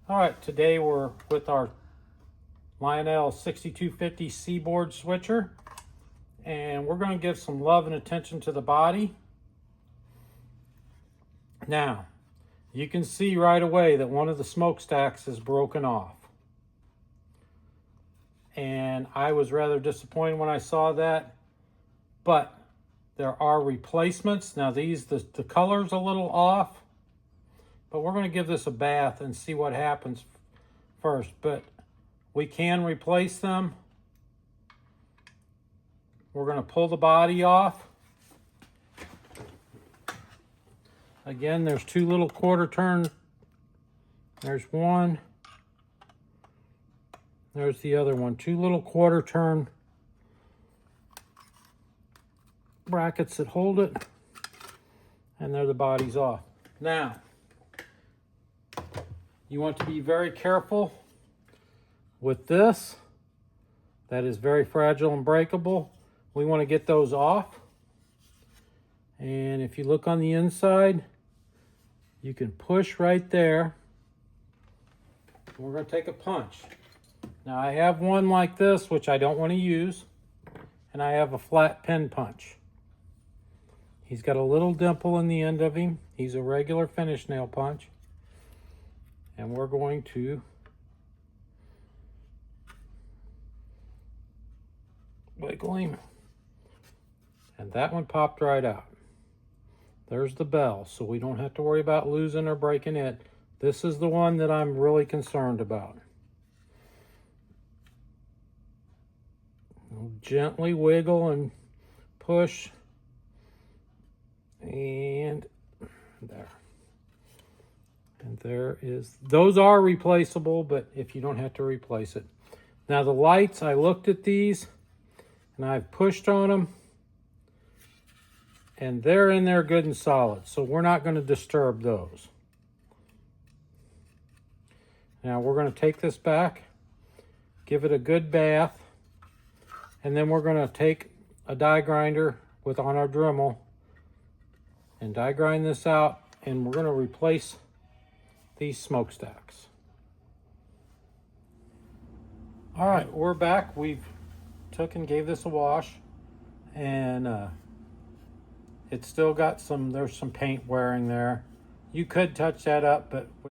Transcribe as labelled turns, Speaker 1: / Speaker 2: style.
Speaker 1: All right, today we're with our Lionel 6250 Seaboard switcher, and we're going to give some love and attention to the body. Now, you can see right away that one of the smokestacks is broken off. And I was rather disappointed when I saw that, but there are replacements. Now the color's a little off, but we're going to give this a bath and see what happens first. But we can replace them. We're going to pull the body off. Again, there's two little quarter turn. There's one. There's the other one. Two little quarter turn brackets that hold it. And there the body's off. Now, you want to be very careful with this. That is very fragile and breakable. We want to get those off. And if you look on the inside, you can push right there. We're going to take a punch. Now I have one like this, which I don't want to use, and I have a flat pin punch. He's got a little dimple in the end of him. He's a regular finish nail punch. And we're going to wiggle him. And that one popped right out. There's the bell, so we don't have to worry about losing or breaking it. This is the one that I'm really concerned about. Gently wiggle and push. And there. And there is, those are replaceable, but if you don't have to replace it. Now the lights, I looked at these and I've pushed on them and they're in there good and solid. So we're not going to disturb those. Now we're going to take this back, give it a good bath, and then we're going to take a die grinder on our Dremel and die grind this out, and we're going to replace these smokestacks. All right, we're back. We've took and gave this a wash, and it's still got there's some paint wearing there. You could touch that up, but